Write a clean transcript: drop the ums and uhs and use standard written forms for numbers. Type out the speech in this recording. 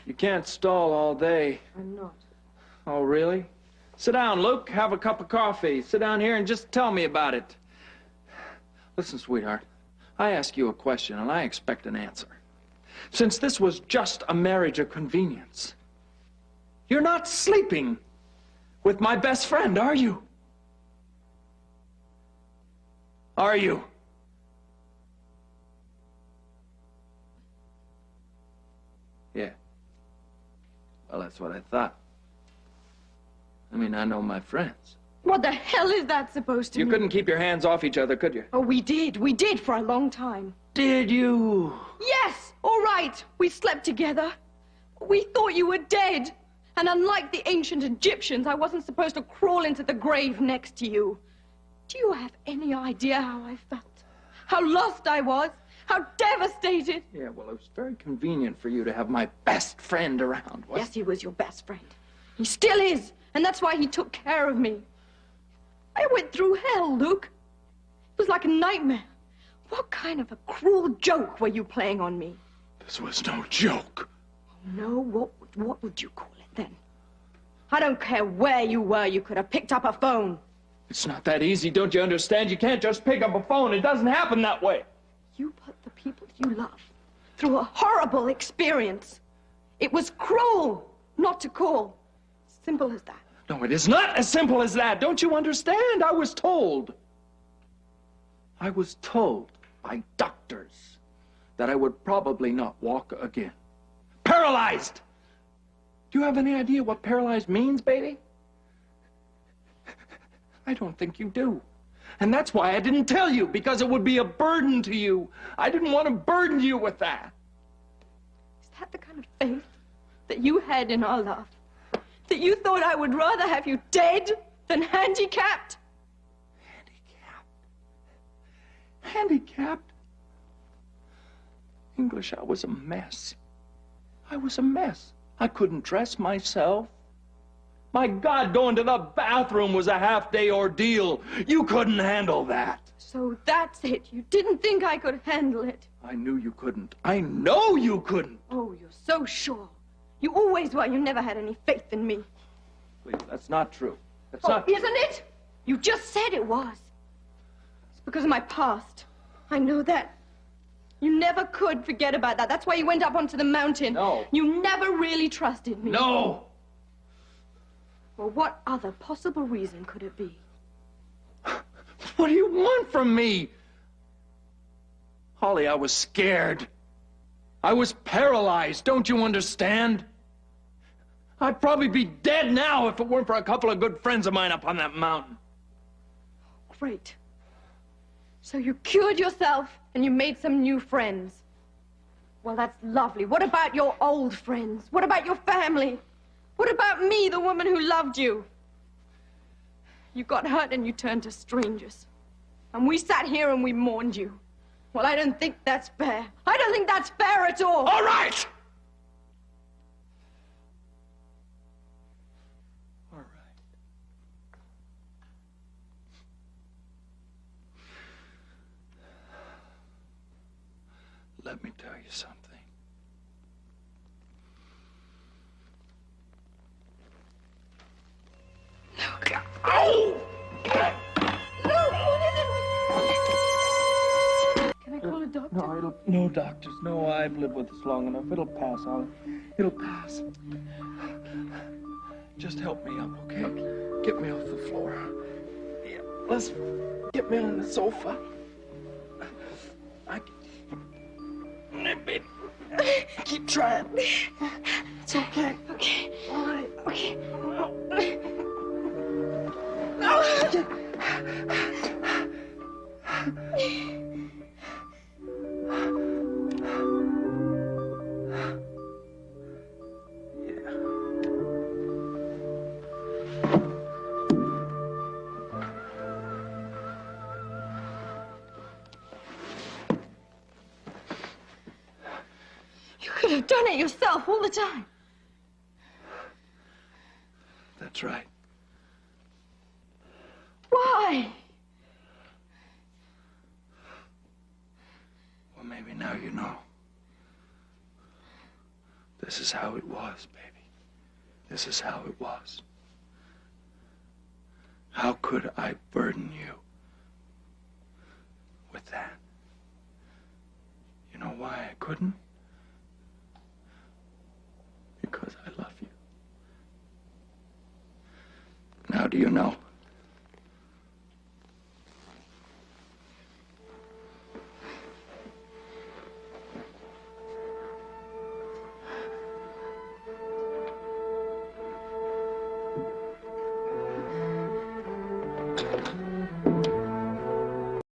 You can't stall all day. I'm not. Oh, really? Sit down, Luke. Have a cup of coffee. Sit down here and just tell me about it. Listen, sweetheart. I ask you a question, and I expect an answer. Since this was just a marriage of convenience, you're not sleeping with my best friend, are you? Are you? Yeah. Well, that's what I thought. I mean, I know my friends. What the hell is that supposed to mean? You couldn't keep your hands off each other, could you? Oh, we did. We did for a long time. Did you? Yes, all right. We slept together. We thought you were dead. And unlike the ancient Egyptians, I wasn't supposed to crawl into the grave next to you. Do you have any idea how I felt? How lost I was? How devastated? Yeah, well, it was very convenient for you to have my best friend around, wasn't it? Yes, he was your best friend. He still is. And that's why he took care of me. I went through hell, Luke. It was like a nightmare. What kind of a cruel joke were you playing on me? This was no joke. No, what would you call it then? I don't care where you were, you could have picked up a phone. It's not that easy, don't you understand? You can't just pick up a phone. It doesn't happen that way. You put the people you love through a horrible experience. It was cruel not to call. Simple as that. No, it is not as simple as that. Don't you understand? I was told by doctors that I would probably not walk again. Paralyzed! Do you have any idea what paralyzed means, baby? I don't think you do. And that's why I didn't tell you, because it would be a burden to you. I didn't want to burden you with that. Is that the kind of faith that you had in our love? That you thought I would rather have you dead than handicapped? Handicapped? English, I was a mess. I was a mess. I couldn't dress myself. My God, going to the bathroom was a half-day ordeal. You couldn't handle that. So that's it. You didn't think I could handle it. I knew you couldn't. I know you couldn't. Oh, you're so sure. You always were. You never had any faith in me. Please, that's not true. That's Oh, not... isn't it? You just said it was. It's because of my past. I know that. You never could forget about that. That's why you went up onto the mountain. No. You never really trusted me. No! Well, what other possible reason could it be? What do you want from me? Holly, I was scared. I was paralyzed, don't you understand? I'd probably be dead now if it weren't for a couple of good friends of mine up on that mountain. Great. So you cured yourself and you made some new friends. Well, that's lovely. What about your old friends? What about your family? What about me, the woman who loved you? You got hurt and you turned to strangers. And we sat here and we mourned you. Well, I don't think that's fair. I don't think that's fair at all. All right! All right. Let me tell you something. Look. Oh! Can I call a doctor? No doctors. No, I've lived with this long enough. It'll pass, Holly. It'll pass. Just help me up, okay? Get me off the floor. Yeah, let's get me on the sofa. Keep trying. It's okay. Okay. All right. Okay. You could have done it yourself all the time. That's right. Why? Well, maybe now you know. This is how it was, baby. This is how it was. How could I burden you with that? You know why I couldn't? Because I love you. Now do you know?